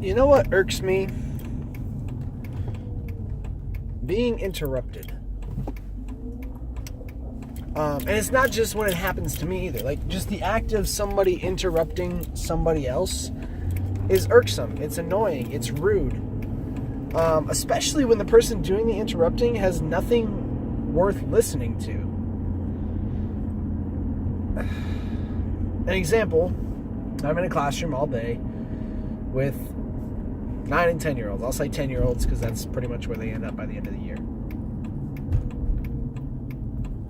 You know what irks me? Being interrupted. And it's not just when it happens to me either. Like, just the act of somebody interrupting somebody else is irksome. It's annoying. It's rude. Especially when the person doing the interrupting has nothing worth listening to. An example, I'm in a classroom all day with 9 and 10-year-olds. I'll say 10-year-olds because that's pretty much where they end up by the end of the year.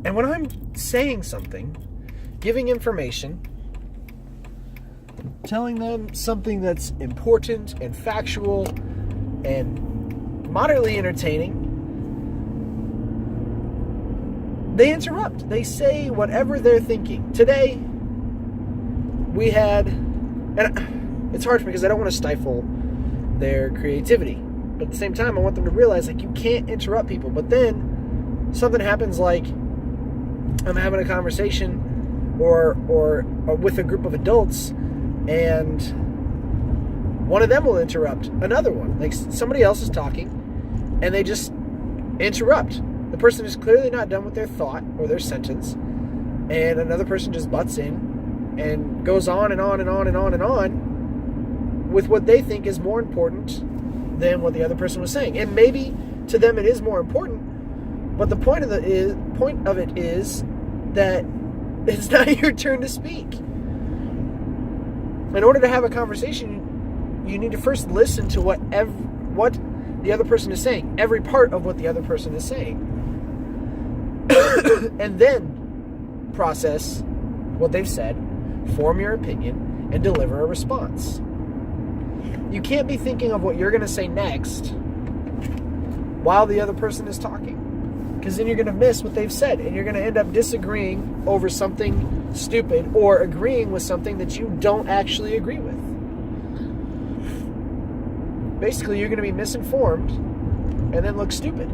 And when I'm saying something, giving information, telling them something that's important and factual and moderately entertaining, they interrupt. They say whatever they're thinking. Today, we had, and it's hard because I don't want to stifle their creativity, but at the same time, I want them to realize, like, you can't interrupt people. But then something happens, like I'm having a conversation or with a group of adults, and one of them will interrupt another one. Like, somebody else is talking, and they just interrupt. The person is clearly not done with their thought or their sentence, and another person just butts in and goes on and on and on and on and on with what they think is more important than what the other person was saying. And maybe to them it is more important, but the point of it is that it's not your turn to speak. In order to have a conversation, you need to first listen to what the other person is saying, every part of what the other person is saying, and then process what they've said, form your opinion, and deliver a response. You can't be thinking of what you're going to say next while the other person is talking, because then you're going to miss what they've said, and you're going to end up disagreeing over something stupid or agreeing with something that you don't actually agree with. Basically, you're going to be misinformed and then look stupid.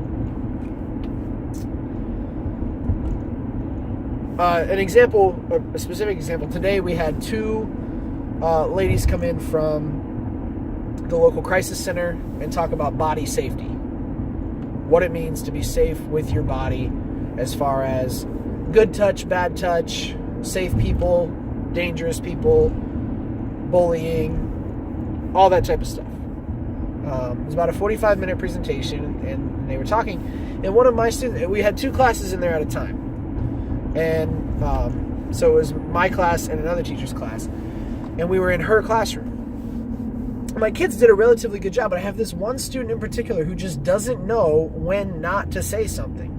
A specific example, today we had two ladies come in from the local crisis center and talk about body safety. What it means to be safe with your body as far as good touch, bad touch, safe people, dangerous people, bullying, all that type of stuff. It was about a 45-minute presentation, and they were talking. And one of my students, we had two classes in there at a time. And so it was my class and another teacher's class. And we were in her classroom. My kids did a relatively good job, but I have this one student in particular who just doesn't know when not to say something.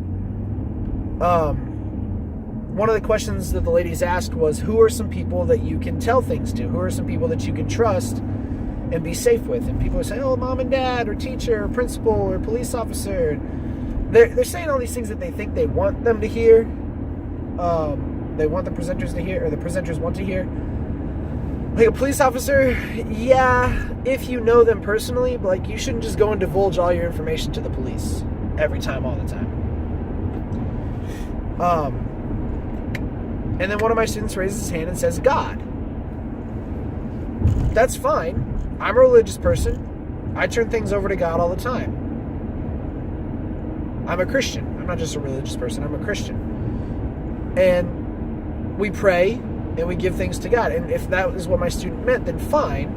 One of the questions that the ladies asked was, who are some people that you can tell things to? Who are some people that you can trust and be safe with? And people are saying, oh, mom and dad, or teacher, or principal, or police officer. They're saying all these things that they think they want them to hear. They want the presenters to hear, or the presenters want to hear. Like a police officer, yeah, if you know them personally, but like, you shouldn't just go and divulge all your information to the police every time, all the time. And then one of my students raises his hand and says, God. That's fine. I'm a religious person. I turn things over to God all the time. I'm a Christian. I'm not just a religious person. I'm a Christian. And we pray and we give things to God. And if that is what my student meant, then fine.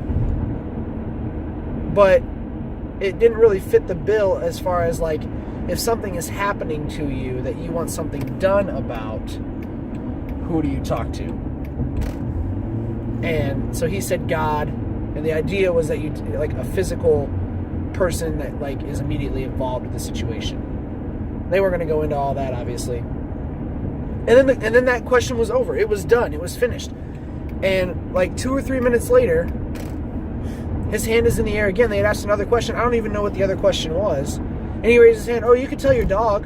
But it didn't really fit the bill as far as, like, if something is happening to you that you want something done about, who do you talk to? And so he said God, and the idea was that you, like, a physical person that, like, is immediately involved with the situation. They weren't going to go into all that, obviously. And then that question was over. It was done. It was finished. And like 2 or 3 minutes later, his hand is in the air again. They had asked another question. I don't even know what the other question was. And he raised his hand. Oh, you could tell your dog.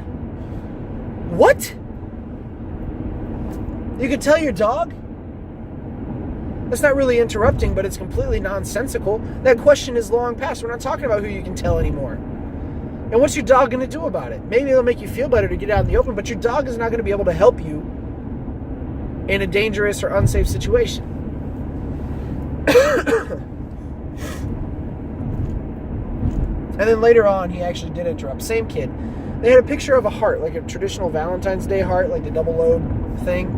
What? You could tell your dog? That's not really interrupting, but it's completely nonsensical. That question is long past. We're not talking about who you can tell anymore. And what's your dog going to do about it? Maybe it'll make you feel better to get out in the open, but your dog is not going to be able to help you in a dangerous or unsafe situation. And then later on, he actually did interrupt. Same kid. They had a picture of a heart, like a traditional Valentine's Day heart, like the double lobe thing.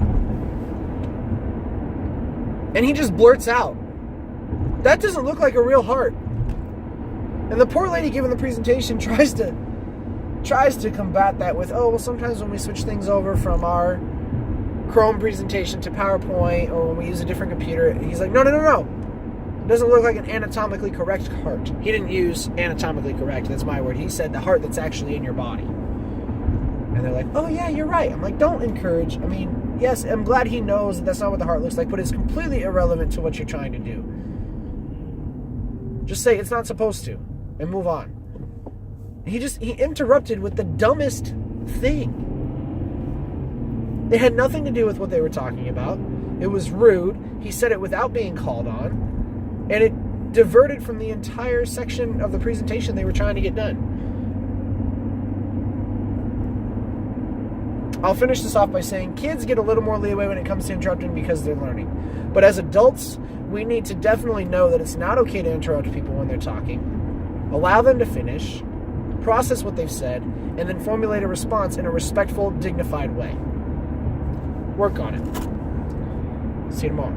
And he just blurts out, "That doesn't look like a real heart." And the poor lady giving the presentation tries to combat that with, "Oh, well, sometimes when we switch things over from our Chrome presentation to PowerPoint, or when we use a different computer," he's like, no. It doesn't look like an anatomically correct heart. He didn't use anatomically correct. That's my word. He said the heart that's actually in your body. And they're like, "Oh, yeah, you're right." I'm like, don't encourage. I mean, yes, I'm glad he knows that that's not what the heart looks like, but it's completely irrelevant to what you're trying to do. Just say it's not supposed to and move on. He interrupted with the dumbest thing. It had nothing to do with what they were talking about. It was rude. He said it without being called on. And it diverted from the entire section of the presentation they were trying to get done. I'll finish this off by saying kids get a little more leeway when it comes to interrupting because they're learning. But as adults, we need to definitely know that it's not okay to interrupt people when they're talking. Allow them to finish, process what they've said, and then formulate a response in a respectful, dignified way. Work on it. See you tomorrow.